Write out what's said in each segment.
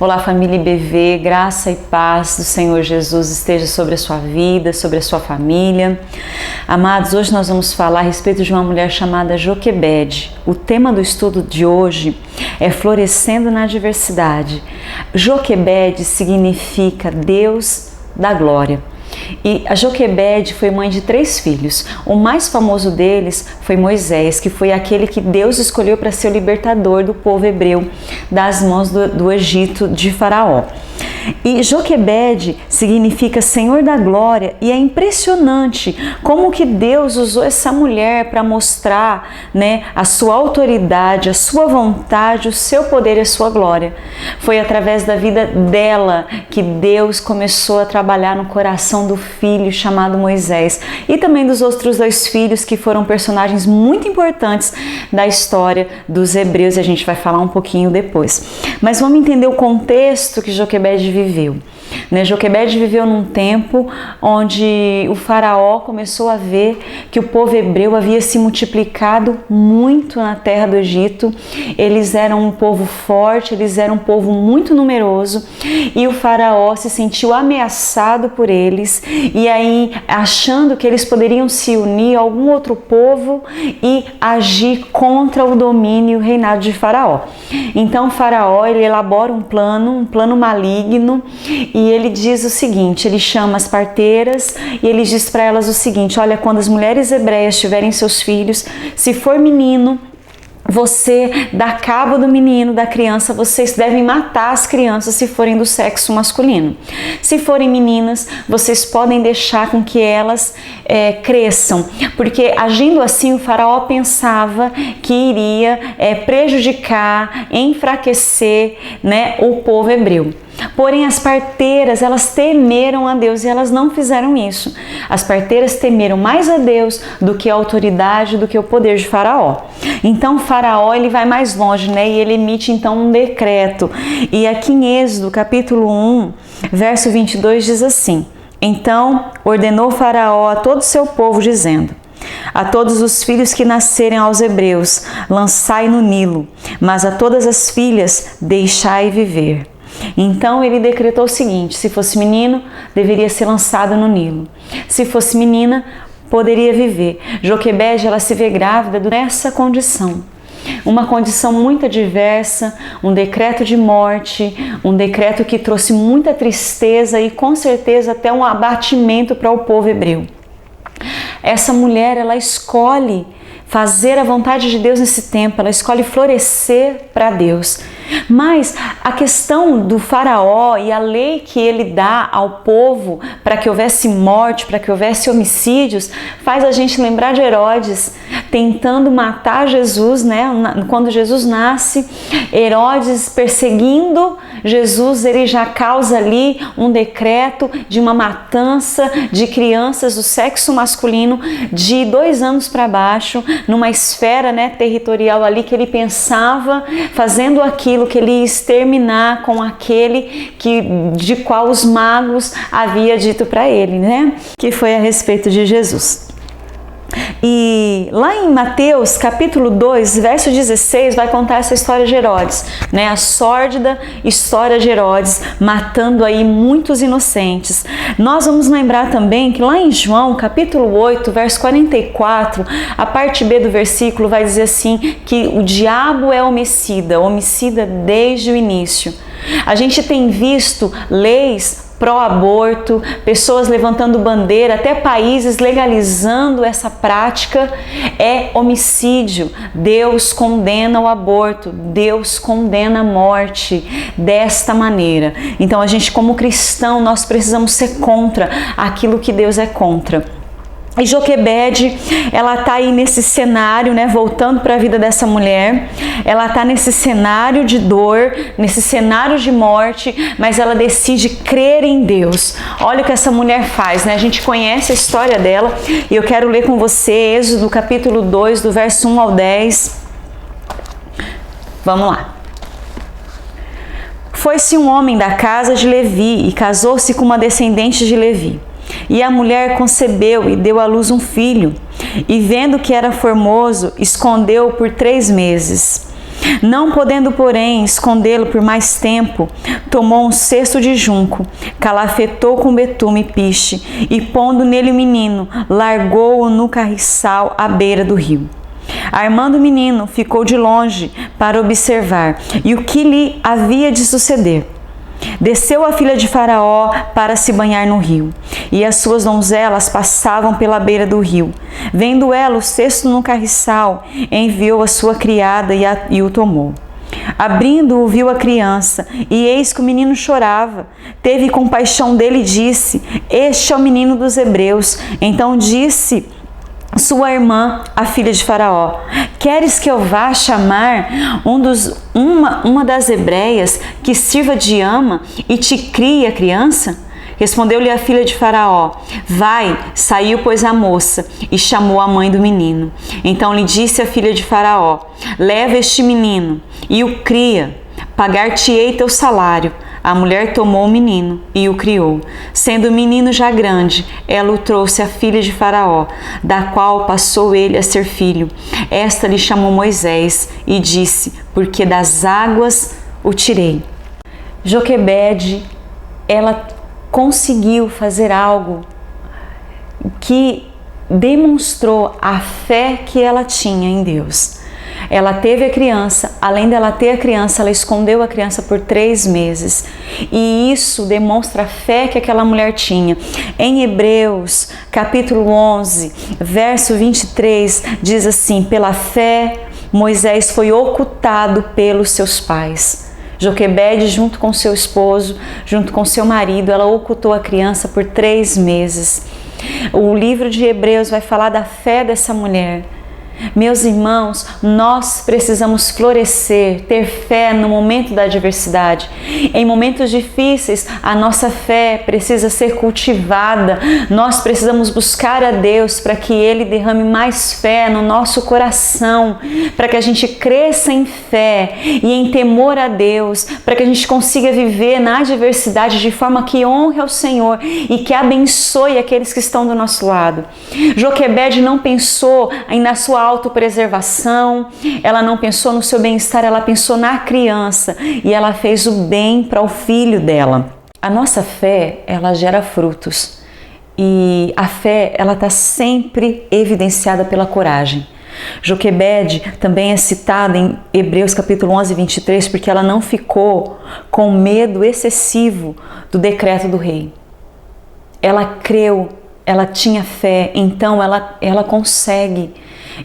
Olá, família IBV, graça e paz do Senhor Jesus esteja sobre a sua vida, sobre a sua família. Amados, hoje nós vamos falar a respeito de uma mulher chamada Joquebede. O tema do estudo de hoje é Florescendo na Adversidade. Joquebede significa Deus da Glória. E a Joquebede foi mãe de 3 filhos. O mais famoso deles foi Moisés, que foi aquele que Deus escolheu para ser o libertador do povo hebreu das mãos do Egito de Faraó. E Joquebede significa Senhor da Glória, e é impressionante como que Deus usou essa mulher para mostrar, a sua autoridade, a sua vontade, o seu poder e a sua glória. Foi através da vida dela que Deus começou a trabalhar no coração do filho chamado Moisés e também dos outros 2 filhos que foram personagens muito importantes da história dos hebreus, e a gente vai falar um pouquinho depois. Mas vamos entender o contexto que Joquebede viveu. Joquebede viveu num tempo onde o faraó começou a ver que o povo hebreu havia se multiplicado muito na terra do Egito. Eles eram um povo forte, eles eram um povo muito numeroso, e o faraó se sentiu ameaçado por eles, e aí achando que eles poderiam se unir a algum outro povo e agir contra o domínio e o reinado de Faraó. Então o faraó ele elabora um plano maligno, e ele diz o seguinte, ele chama as parteiras e ele diz para elas o seguinte: olha, quando as mulheres hebreias tiverem seus filhos, se for menino, você dá cabo do menino, da criança, vocês devem matar as crianças se forem do sexo masculino. Se forem meninas, vocês podem deixar com que elas cresçam, porque agindo assim o faraó pensava que iria prejudicar, enfraquecer, o povo hebreu. Porém, as parteiras, elas temeram a Deus e elas não fizeram isso. As parteiras temeram mais a Deus do que a autoridade, do que o poder de Faraó. Então, Faraó, ele vai mais longe, e ele emite então um decreto. E aqui em Êxodo, capítulo 1, verso 22, diz assim: então, ordenou Faraó a todo o seu povo, dizendo: a todos os filhos que nascerem aos hebreus, lançai no Nilo, mas a todas as filhas, deixai viver. Então ele decretou o seguinte: se fosse menino, deveria ser lançado no Nilo. Se fosse menina, poderia viver. Joquebede, ela se vê grávida nessa condição. Uma condição muito adversa, um decreto de morte, um decreto que trouxe muita tristeza e com certeza até um abatimento para o povo hebreu. Essa mulher, ela escolhe fazer a vontade de Deus nesse tempo, ela escolhe florescer para Deus. Mas a questão do faraó e a lei que ele dá ao povo para que houvesse morte, para que houvesse homicídios, faz a gente lembrar de Herodes tentando matar Jesus, quando Jesus nasce, Herodes perseguindo Jesus, ele já causa ali um decreto de uma matança de crianças do sexo masculino de 2 anos para baixo, numa esfera territorial ali que ele pensava, fazendo aquilo que ele ia exterminar com aquele de qual os magos havia dito para ele, que foi a respeito de Jesus. E lá em Mateus capítulo 2, verso 16, vai contar essa história de Herodes, a sórdida história de Herodes, matando aí muitos inocentes. Nós vamos lembrar também que lá em João capítulo 8, verso 44, a parte B do versículo vai dizer assim, que o diabo é homicida desde o início. A gente tem visto leis pró-aborto, pessoas levantando bandeira, até países legalizando essa prática. É homicídio. Deus condena o aborto, Deus condena a morte desta maneira. Então a gente, como cristão, nós precisamos ser contra aquilo que Deus é contra. E Joquebede, ela está aí nesse cenário, voltando para a vida dessa mulher, ela está nesse cenário de dor, nesse cenário de morte, mas ela decide crer em Deus. Olha o que essa mulher faz, A gente conhece a história dela e eu quero ler com você Êxodo capítulo 2, do verso 1 ao 10. Vamos lá. Foi-se um homem da casa de Levi e casou-se com uma descendente de Levi. E a mulher concebeu e deu à luz um filho, e vendo que era formoso, escondeu-o por 3 meses. Não podendo, porém, escondê-lo por mais tempo, tomou um cesto de junco, calafetou com betume e piche, e pondo nele o menino, largou-o no carriçal à beira do rio. Armando o menino, ficou de longe para observar e o que lhe havia de suceder. Desceu a filha de Faraó para se banhar no rio, e as suas donzelas passavam pela beira do rio. Vendo ela o cesto no carriçal, enviou a sua criada e o tomou. Abrindo-o, viu a criança, e eis que o menino chorava. Teve compaixão dele e disse: Este é o menino dos hebreus. Então disse sua irmã, a filha de Faraó: Queres que eu vá chamar uma das hebreias que sirva de ama e te crie a criança? Respondeu-lhe a filha de Faraó: Vai. Saiu, pois, a moça e chamou a mãe do menino. Então lhe disse a filha de Faraó: Leva este menino e o cria, pagar-te-ei teu salário. A mulher tomou o menino e o criou. Sendo o menino já grande, ela o trouxe à filha de Faraó, da qual passou ele a ser filho. Esta lhe chamou Moisés e disse: Porque das águas o tirei. Joquebede, ela conseguiu fazer algo que demonstrou a fé que ela tinha em Deus. Ela teve a criança, além dela ter a criança, ela escondeu a criança por 3 meses. E isso demonstra a fé que aquela mulher tinha. Em Hebreus, capítulo 11, verso 23, diz assim: Pela fé, Moisés foi ocultado pelos seus pais. Joquebede, junto com seu esposo, junto com seu marido, ela ocultou a criança por 3 meses. O livro de Hebreus vai falar da fé dessa mulher. Meus irmãos, nós precisamos florescer, ter fé no momento da adversidade. Em momentos difíceis, a nossa fé precisa ser cultivada. Nós precisamos buscar a Deus para que Ele derrame mais fé no nosso coração, para que a gente cresça em fé e em temor a Deus, para que a gente consiga viver na adversidade de forma que honre ao Senhor e que abençoe aqueles que estão do nosso lado. Joquebede não pensou na sua autopreservação, ela não pensou no seu bem-estar, ela pensou na criança e ela fez o bem para o filho dela. A nossa fé, ela gera frutos e a fé, ela está sempre evidenciada pela coragem. Joquebede também é citada em Hebreus capítulo 11, 23, porque ela não ficou com medo excessivo do decreto do rei. Ela creu, ela tinha fé, então ela consegue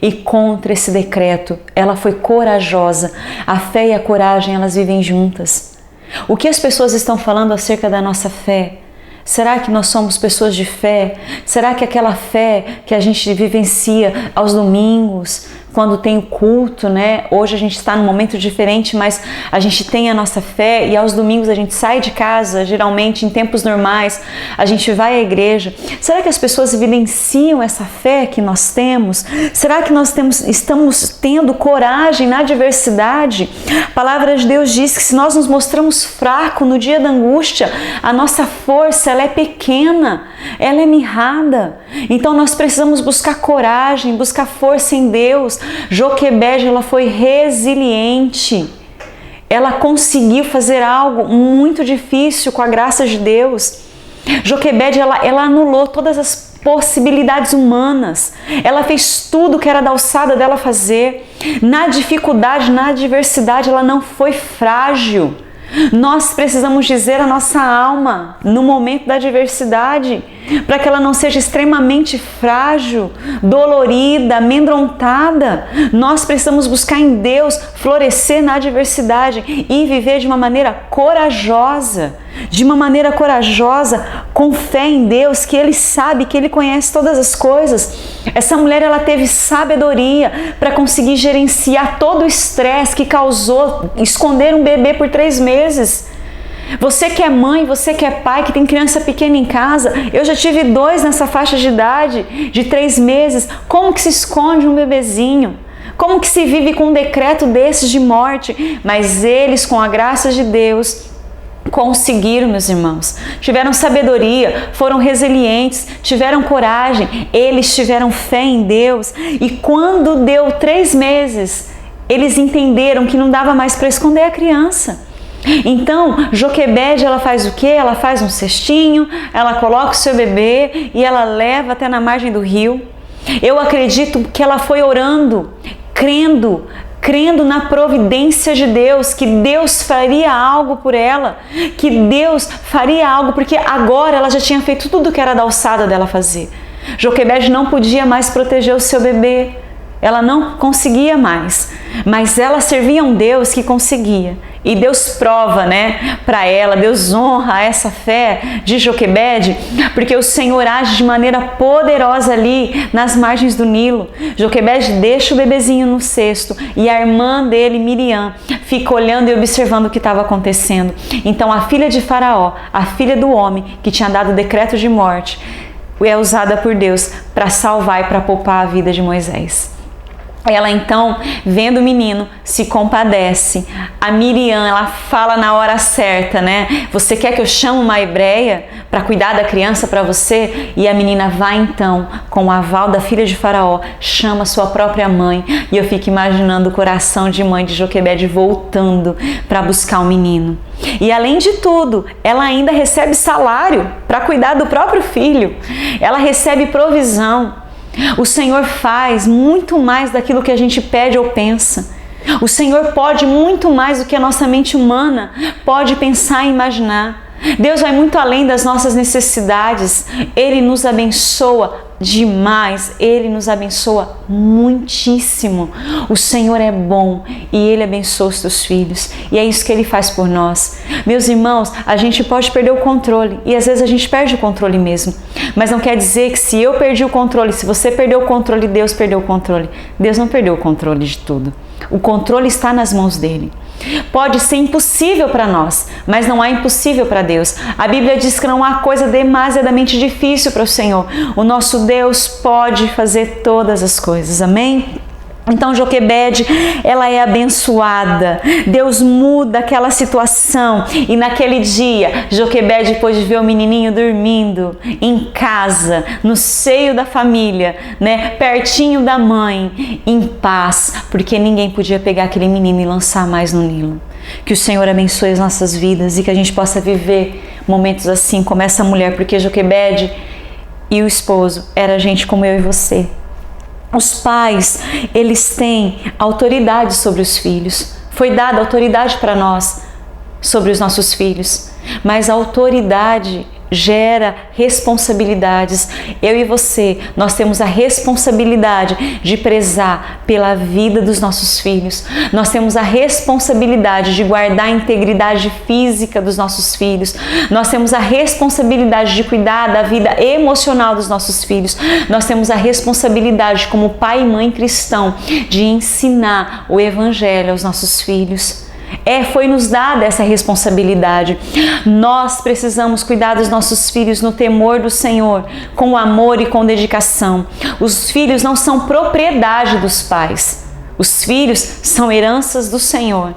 ir contra esse decreto. Ela foi corajosa. A fé e a coragem, elas vivem juntas. O que as pessoas estão falando acerca da nossa fé? Será que nós somos pessoas de fé? Será que aquela fé que a gente vivencia aos domingos, quando tem o culto, né? Hoje a gente está num momento diferente, mas a gente tem a nossa fé e aos domingos a gente sai de casa, geralmente em tempos normais, a gente vai à igreja. Será que as pessoas evidenciam essa fé que nós temos? Será que nós estamos tendo coragem na adversidade? A palavra de Deus diz que se nós nos mostramos fracos no dia da angústia, a nossa força ela é pequena, ela é mirrada. Então nós precisamos buscar coragem, buscar força em Deus. Joquebede, ela foi resiliente. Ela conseguiu fazer algo muito difícil com a graça de Deus. Joquebede, ela anulou todas as possibilidades humanas. Ela fez tudo que era da alçada dela fazer. Na dificuldade, na adversidade, ela não foi frágil. Nós precisamos dizer a nossa alma no momento da adversidade, para que ela não seja extremamente frágil, dolorida, amedrontada. Nós precisamos buscar em Deus florescer na adversidade e viver de uma maneira corajosa, com fé em Deus, que Ele sabe, que Ele conhece todas as coisas. Essa mulher, ela teve sabedoria para conseguir gerenciar todo o estresse que causou esconder um bebê por 3 meses. Você que é mãe, você que é pai, que tem criança pequena em casa, eu já tive 2 nessa faixa de idade, de 3 meses. Como que se esconde um bebezinho? Como que se vive com um decreto desses de morte? Mas eles, com a graça de Deus, conseguiram, meus irmãos. Tiveram sabedoria, foram resilientes, tiveram coragem, eles tiveram fé em Deus. E quando deu 3 meses, eles entenderam que não dava mais para esconder a criança. Então, Joquebede, ela faz o quê? Ela faz um cestinho, ela coloca o seu bebê e ela leva até na margem do rio. Eu acredito que ela foi orando, crendo na providência de Deus, que Deus faria algo por ela, que Deus faria algo, porque agora ela já tinha feito tudo o que era da alçada dela fazer. Joquebede não podia mais proteger o seu bebê, ela não conseguia mais, mas ela servia a um Deus que conseguia. E Deus prova, para ela, Deus honra essa fé de Joquebede, porque o Senhor age de maneira poderosa ali nas margens do Nilo. Joquebede deixa o bebezinho no cesto e a irmã dele, Miriam, fica olhando e observando o que estava acontecendo. Então a filha de Faraó, a filha do homem que tinha dado o decreto de morte, é usada por Deus para salvar e para poupar a vida de Moisés. Ela então, vendo o menino, se compadece. A Miriam, ela fala na hora certa, Você quer que eu chame uma hebreia para cuidar da criança para você? E a menina vai então, com o aval da filha de Faraó, chama sua própria mãe. E eu fico imaginando o coração de mãe de Joquebede voltando para buscar o menino. E além de tudo, ela ainda recebe salário para cuidar do próprio filho. Ela recebe provisão. O Senhor faz muito mais daquilo que a gente pede ou pensa. O Senhor pode muito mais do que a nossa mente humana pode pensar e imaginar. Deus vai muito além das nossas necessidades. Ele nos abençoa demais. Ele nos abençoa muitíssimo. O Senhor é bom e Ele abençoa os teus filhos. E é isso que Ele faz por nós. Meus irmãos, a gente pode perder o controle. E às vezes a gente perde o controle mesmo. Mas não quer dizer que se eu perdi o controle, se você perdeu o controle, Deus perdeu o controle. Deus não perdeu o controle de tudo. O controle está nas mãos dEle. Pode ser impossível para nós, mas não há impossível para Deus. A Bíblia diz que não há coisa demasiadamente difícil para o Senhor. O nosso Deus pode fazer todas as coisas. Amém? Então Joquebede, ela é abençoada. Deus muda aquela situação. E naquele dia, Joquebede pôde ver o menininho dormindo em casa, no seio da família, pertinho da mãe, em paz, porque ninguém podia pegar aquele menino e lançar mais no Nilo. Que o Senhor abençoe as nossas vidas e que a gente possa viver momentos assim como essa mulher, porque Joquebede e o esposo era gente como eu e você. Os pais, eles têm autoridade sobre os filhos. Foi dada autoridade para nós sobre os nossos filhos. Mas a autoridade gera responsabilidades. Eu e você, nós temos a responsabilidade de prezar pela vida dos nossos filhos. Nós temos a responsabilidade de guardar a integridade física dos nossos filhos. Nós temos a responsabilidade de cuidar da vida emocional dos nossos filhos. Nós temos a responsabilidade como pai e mãe cristão de ensinar o evangelho aos nossos filhos. Foi nos dada essa responsabilidade. Nós precisamos cuidar dos nossos filhos no temor do Senhor, com amor e com dedicação. Os filhos não são propriedade dos pais. Os filhos são heranças do Senhor.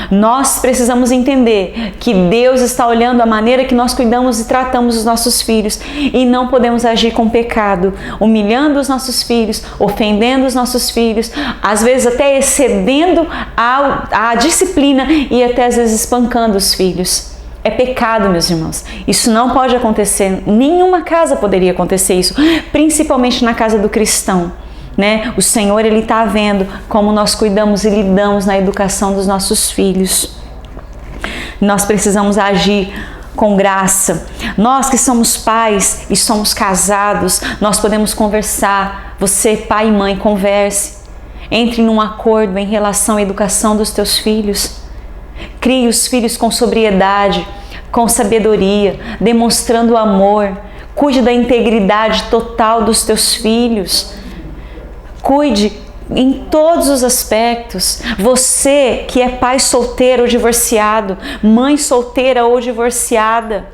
Nós precisamos entender que Deus está olhando a maneira que nós cuidamos e tratamos os nossos filhos e não podemos agir com pecado, humilhando os nossos filhos, ofendendo os nossos filhos, às vezes até excedendo a disciplina e até às vezes espancando os filhos. É pecado, meus irmãos. Isso não pode acontecer. Nenhuma casa poderia acontecer isso, principalmente na casa do cristão. O Senhor, Ele está vendo como nós cuidamos e lidamos na educação dos nossos filhos. Nós precisamos agir com graça. Nós que somos pais e somos casados, nós podemos conversar. Você, pai e mãe, converse. Entre num acordo em relação à educação dos teus filhos. Crie os filhos com sobriedade, com sabedoria, demonstrando amor. Cuide da integridade total dos teus filhos. Cuide em todos os aspectos. Você que é pai solteiro ou divorciado, mãe solteira ou divorciada,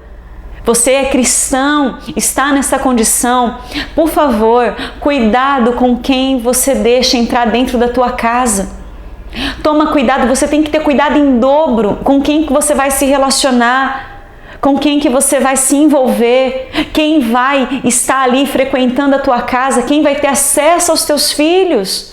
você é cristão, está nessa condição, por favor, cuidado com quem você deixa entrar dentro da tua casa. Toma cuidado, você tem que ter cuidado em dobro com quem que você vai se relacionar, com quem que você vai se envolver, quem vai estar ali frequentando a tua casa, quem vai ter acesso aos teus filhos.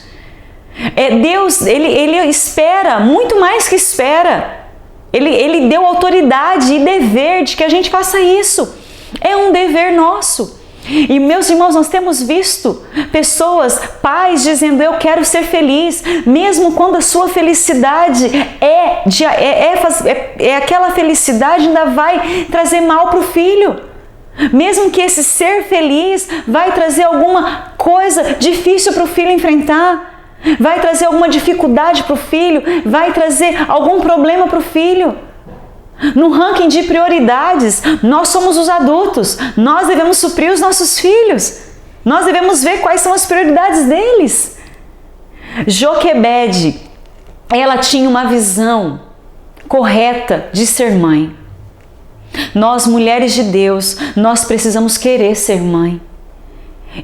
Deus, ele espera, muito mais que espera. Ele deu autoridade e dever de que a gente faça isso. É um dever nosso. E meus irmãos, nós temos visto pessoas, pais dizendo: eu quero ser feliz, mesmo quando a sua felicidade é aquela felicidade ainda vai trazer mal para o filho. Mesmo que esse ser feliz vai trazer alguma coisa difícil para o filho enfrentar. Vai trazer alguma dificuldade para o filho, vai trazer algum problema para o filho. No ranking de prioridades, nós somos os adultos, nós devemos suprir os nossos filhos, nós devemos ver quais são as prioridades deles. Joquebede, ela tinha uma visão correta de ser mãe. Nós, mulheres de Deus, nós precisamos querer ser mãe.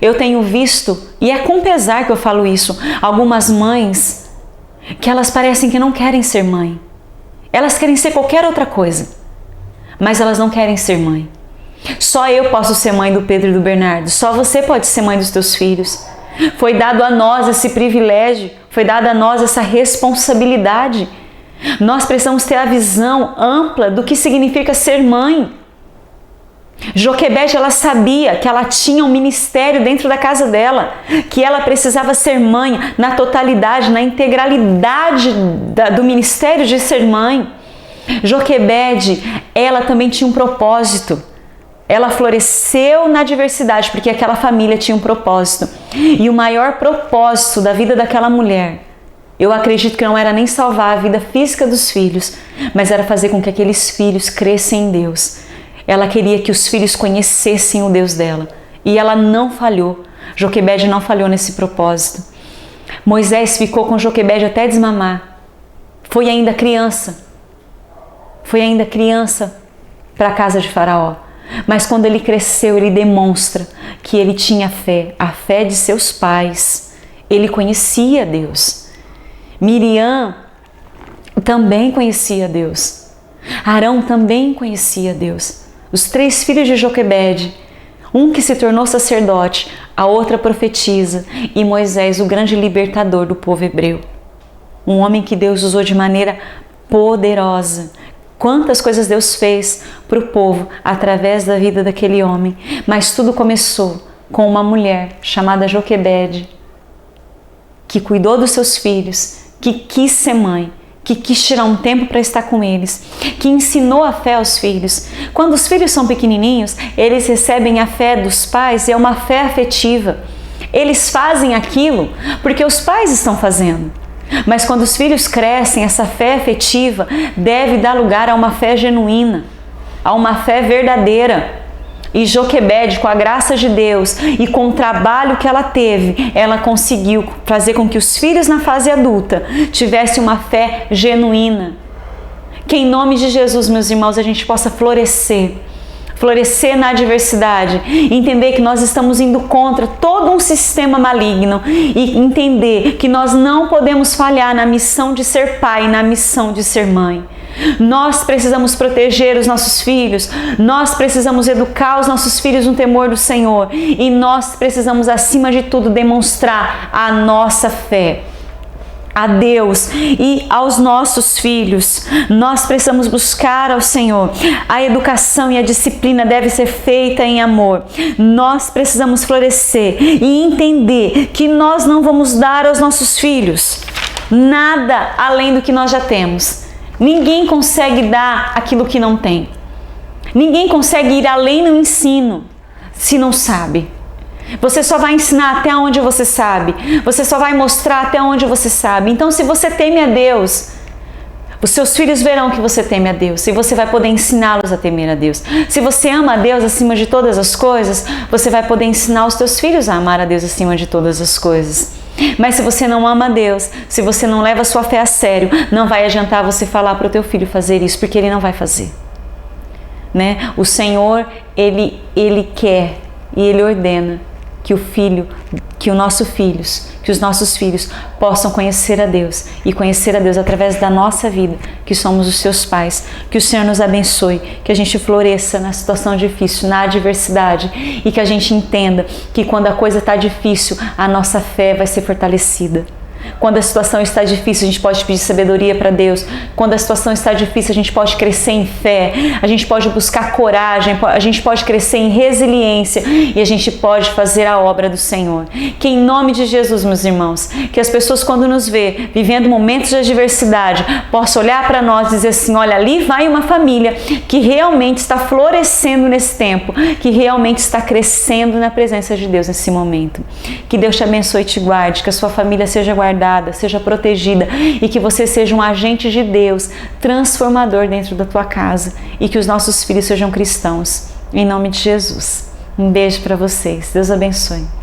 Eu tenho visto, e é com pesar que eu falo isso, algumas mães que elas parecem que não querem ser mãe. Elas querem ser qualquer outra coisa, mas elas não querem ser mãe. Só eu posso ser mãe do Pedro e do Bernardo, só você pode ser mãe dos teus filhos. Foi dado a nós esse privilégio, foi dada a nós essa responsabilidade. Nós precisamos ter a visão ampla do que significa ser mãe. Joquebede, ela sabia que ela tinha um ministério dentro da casa dela, que ela precisava ser mãe na totalidade, na integralidade do ministério de ser mãe. Joquebede, ela também tinha um propósito. Ela floresceu na adversidade porque aquela família tinha um propósito. E o maior propósito da vida daquela mulher, eu acredito que não era nem salvar a vida física dos filhos, mas era fazer com que aqueles filhos crescem em Deus. Ela queria que os filhos conhecessem o Deus dela. E ela não falhou. Joquebede não falhou nesse propósito. Moisés ficou com Joquebede até desmamar. Foi ainda criança para a casa de Faraó. Mas quando ele cresceu, ele demonstra que ele tinha fé, a fé de seus pais. Ele conhecia Deus. Miriam também conhecia Deus. Arão também conhecia Deus. Os 3 filhos de Joquebede, um que se tornou sacerdote, a outra profetisa, e Moisés, o grande libertador do povo hebreu. Um homem que Deus usou de maneira poderosa. Quantas coisas Deus fez para o povo através da vida daquele homem. Mas tudo começou com uma mulher chamada Joquebede, que cuidou dos seus filhos, que quis ser mãe, que quis tirar um tempo para estar com eles, que ensinou a fé aos filhos. Quando os filhos são pequenininhos, eles recebem a fé dos pais e é uma fé afetiva. Eles fazem aquilo porque os pais estão fazendo. Mas quando os filhos crescem, essa fé afetiva deve dar lugar a uma fé genuína, a uma fé verdadeira. E Joquebede, com a graça de Deus e com o trabalho que ela teve, ela conseguiu fazer com que os filhos na fase adulta tivessem uma fé genuína. Que em nome de Jesus, meus irmãos, a gente possa florescer na adversidade, entender que nós estamos indo contra todo um sistema maligno e entender que nós não podemos falhar na missão de ser pai, na missão de ser mãe. Nós precisamos proteger os nossos filhos, nós precisamos educar os nossos filhos no temor do Senhor e nós precisamos, acima de tudo, demonstrar a nossa fé a Deus e aos nossos filhos. Nós precisamos buscar ao Senhor. A educação e a disciplina deve ser feita em amor. Nós precisamos florescer e entender que nós não vamos dar aos nossos filhos nada além do que nós já temos. Ninguém consegue dar aquilo que não tem. Ninguém consegue ir além no ensino se não sabe. Você só vai ensinar até onde você sabe. Você só vai mostrar até onde você sabe. Então, se você teme a Deus, os seus filhos verão que você teme a Deus e você vai poder ensiná-los a temer a Deus. Se você ama a Deus acima de todas as coisas, você vai poder ensinar os teus filhos a amar a Deus acima de todas as coisas. Mas se você não ama a Deus, se você não leva a sua fé a sério, não vai adiantar você falar para o teu filho fazer isso, porque ele não vai fazer. Né? O Senhor, Ele quer e Ele ordena que os nossos filhos possam conhecer a Deus e conhecer a Deus através da nossa vida, que somos os seus pais. Que o Senhor nos abençoe, que a gente floresça na situação difícil, na adversidade e que a gente entenda que quando a coisa está difícil, a nossa fé vai ser fortalecida. Quando a situação está difícil, a gente pode pedir sabedoria para Deus. Quando a situação está difícil, a gente pode crescer em fé, a gente pode buscar coragem, a gente pode crescer em resiliência e a gente pode fazer a obra do Senhor. Que em nome de Jesus, meus irmãos, que as pessoas quando nos vê vivendo momentos de adversidade, possam olhar para nós e dizer assim, olha, ali vai uma família que realmente está florescendo nesse tempo, que realmente está crescendo na presença de Deus nesse momento. Que Deus te abençoe e te guarde, que a sua família seja guardada, seja protegida e que você seja um agente de Deus transformador dentro da tua casa e que os nossos filhos sejam cristãos. Em nome de Jesus. Um beijo para vocês. Deus abençoe.